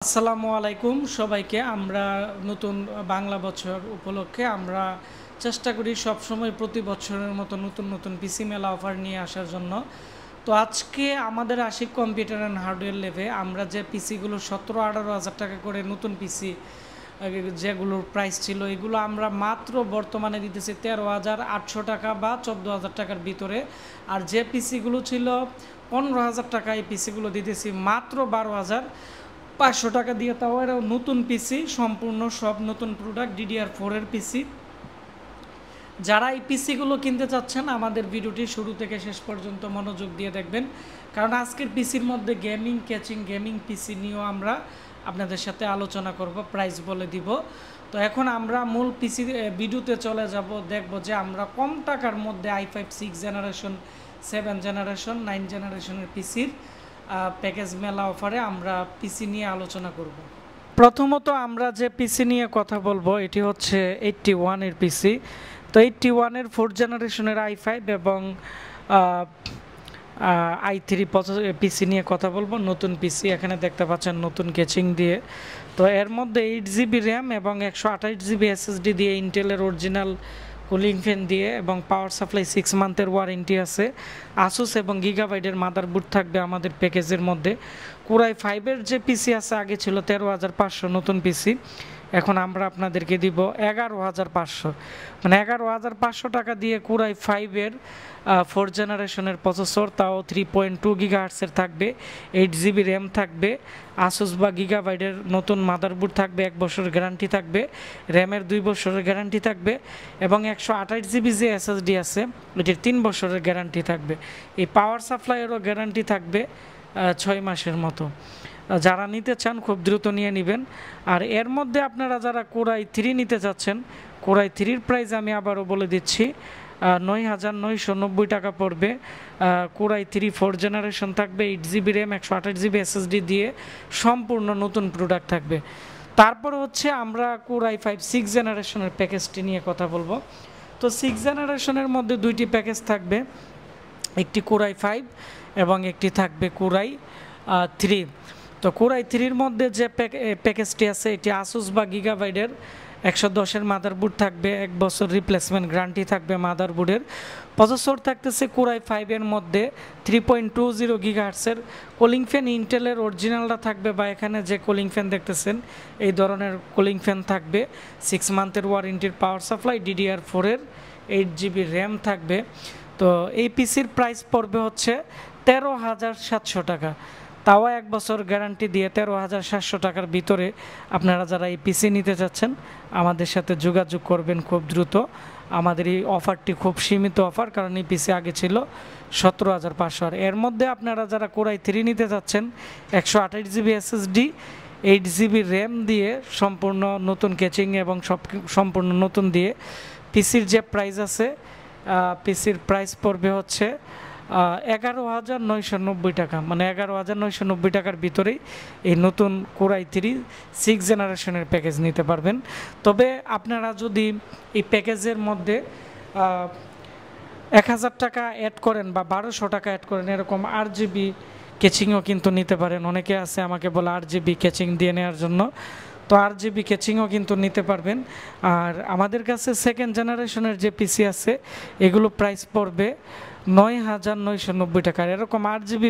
আসসালামু আলাইকুম সবাইকে। আমরা নতুন বাংলা বছর উপলক্ষে আমরা চেষ্টা করি সবসময় প্রতি বছরের মতো নতুন নতুন পিসি মেলা অফার নিয়ে আসার জন্য। তো আজকে আমাদের আশিক কম্পিউটার অ্যান্ড হার্ডওয়্যার ল্যাবে আমরা যে পিসিগুলো 17-18 হাজার টাকা করে নতুন পিসি যেগুলোর প্রাইস ছিল এগুলো আমরা মাত্র বর্তমানে দিতেছি 13,800 টাকা বা 14,000 টাকার ভিতরে। আর যে পিসিগুলো ছিল 15,000 টাকা এই পিসিগুলো দিতেছি মাত্র 12,500 টাকা দিয়ে। তাও এরাও নতুন পিসি, সম্পূর্ণ সব নতুন প্রোডাক্ট, DDR4 এর পিসি। যারা এই পিসিগুলো কিনতে চাচ্ছেন আমাদের ভিডিওটি শুরু থেকে শেষ পর্যন্ত মনোযোগ দিয়ে দেখবেন, কারণ আজকের পিসির মধ্যে গেমিং ক্যাচিং গেমিং পিসি নিয়েও আমরা আপনাদের সাথে আলোচনা করব, প্রাইস বলে দিব। তো এখন আমরা মূল পিসি ভিডিওতে চলে যাব, দেখব যে আমরা কম টাকার মধ্যে i5 6 জেনারেশন, 7 জেনারেশন, 9 জেনারেশনের পিসির প্যাকেজ মেলা অফারে আমরা পিসি নিয়ে আলোচনা করব। প্রথমত আমরা যে পিসি নিয়ে কথা বলবো এটি হচ্ছে 81 এর পিসি। তো 81 এর 4 জেনারেশনের i5 এবং i3 পিসি নিয়ে কথা বলবো। নতুন পিসি এখানে দেখতে পাচ্ছেন নতুন কেচিং দিয়ে। তো এর মধ্যে 8GB র্যাম এবং 128GB SSD দিয়ে, ইন্টেলের অরিজিনাল কুলিং ফ্যান দিয়ে এবং পাওয়ার সাপ্লাই 6 মান্থের ওয়ারেন্টি আছে। আসুস এবং গিগাবাইটের মাদারবোর্ড থাকবে আমাদের প্যাকেজের মধ্যে। কোরাই 5-এর যে পিসি আছে আগে ছিল 13,500 নতুন পিসি, এখন আমরা আপনাদেরকে দিব 11,500, মানে 11,500 টাকা দিয়ে কোরাই 5-এর 4 জেনারেশনের প্রসেসর, তাও 3.2 গিগাহার্টসের থাকবে, 8GB র্যাম থাকবে, আসুস বা গিগাবাইটের নতুন মাদারবোর্ড থাকবে, 1 বছরের গ্যারান্টি থাকবে, র্যামের 2 বছরের গ্যারান্টি থাকবে এবং 128GB যে SSD আছে এটির 3 বছরের গ্যারান্টি থাকবে। এই পাওয়ার সাপ্লাইয়েরও গ্যারান্টি থাকবে 6 মাসের মতো। যারা নিতে চান খুব দ্রুত নিয়ে নেবেন। আর এর মধ্যে আপনারা যারা কোরাই 3 নিতে চাচ্ছেন, কোরাই 3-র প্রাইস আমি আবারও বলে দিচ্ছি, 9,990 টাকা পড়বে। কোরাই 3 4 জেনারেশন থাকবে, 8GB র্যাম, 128GB SSD দিয়ে সম্পূর্ণ নতুন প্রোডাক্ট থাকবে। তারপর হচ্ছে আমরা কোরাই 5 6 জেনারেশনের প্যাকেজটি নিয়ে কথা বলবো। তো 6 জেনারেশনের মধ্যে দুইটি প্যাকেজ থাকবে, একটি কোরাই 5 এবং একটি থাকবে কোরাই 3। তো কোরাই 3-র মধ্যে যে প্যাকেজটি আছে এটি আসুস বা গিগাবাইটের 110-এর মাদারবোর্ড থাকবে, 1 বছর রিপ্লেসমেন্ট গ্যারান্টি থাকবে মাদারবোর্ডের। প্রসেসর থাকতেছে কোরাই 5-এর মধ্যে 3.20 গিগাহার্টসের কুলিং ফ্যান, ইন্টেলের অরিজিনালটা থাকবে বা এখানে যে কুলিং ফ্যান দেখতেছেন এই ধরনের কুলিং ফ্যান থাকবে, 6 মান্থের ওয়ারেন্টির পাওয়ার সাপ্লাই, DDR4-এর 8GB র্যাম থাকবে। তো এই পিসির প্রাইস পড়বে হচ্ছে 13,700 টাকা, তাও 1 বছর গ্যারান্টি দিয়ে 13,700 টাকার ভিতরে। আপনারা যারা এই পিসি নিতে চাচ্ছেন আমাদের সাথে যোগাযোগ করবেন খুব দ্রুত। আমাদের এই অফারটি খুব সীমিত অফার, কারণ এই পিসি আগে ছিল 17,500। আর এর মধ্যে আপনারা যারা কোরাই 3 নিতে চাচ্ছেন 128GB SSD, 8GB র্যাম দিয়ে সম্পূর্ণ নতুন কেচিং এবং সম্পূর্ণ নতুন দিয়ে পিসির যে প্রাইস আছে, পিসির প্রাইস পড়বে হচ্ছে 11,990 টাকা, মানে 11,990 টাকার ভিতরেই এই নতুন কোরাই 3 6 জেনারেশনের প্যাকেজ নিতে পারবেন। তবে আপনারা যদি এই প্যাকেজের মধ্যে 1,000 টাকা অ্যাড করেন বা 1,200 টাকা অ্যাড করেন, এরকম 8GB কেচিংও কিন্তু নিতে পারেন। অনেকে আছে আমাকে বলে 8GB কেচিং দিয়ে নেওয়ার জন্য, তো 8GB কেচিংও কিন্তু নিতে পারবেন। আর আমাদের কাছে 2nd জেনারেশনের যে পিসি আছে এগুলো প্রাইস পড়বে 9,990 টাকা। এরকম 8GB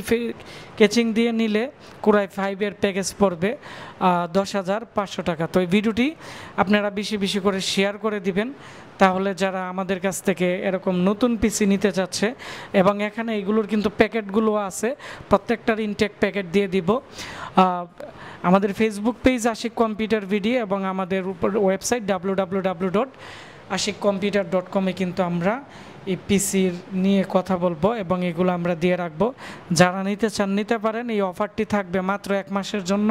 কেচিং দিয়ে নিলে কোরাই 5-এর প্যাকেজ পড়বে 10,500 টাকা। তো এই ভিডিওটি আপনারা বেশি বেশি করে শেয়ার করে দিবেন, তাহলে যারা আমাদের কাছ থেকে এরকম নতুন পিসি নিতে চাচ্ছে, এবং এখানে এগুলোর কিন্তু প্যাকেটগুলো আছে, প্রত্যেকটার ইনটেক প্যাকেট দিয়ে দিব। আমাদের ফেসবুক পেজ আশিক কম্পিউটার ভিডি এবং আমাদের উপর ওয়েবসাইট www.ashikcomputer.com-এ কিন্তু আমরা এই পিসির নিয়ে কথা বলবো এবং এগুলো আমরা দিয়ে রাখবো। যারা নিতে চান নিতে পারেন। এই অফারটি থাকবে মাত্র 1 মাসের জন্য।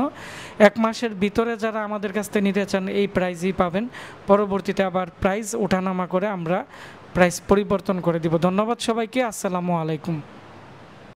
1 মাসের ভিতরে যারা আমাদের কাছ থেকে নিতে চান এই প্রাইসই পাবেন। পরবর্তীতে আবার প্রাইস ওঠানামা করে আমরা প্রাইস পরিবর্তন করে দিব। ধন্যবাদ সবাইকে, আসসালামু আলাইকুম।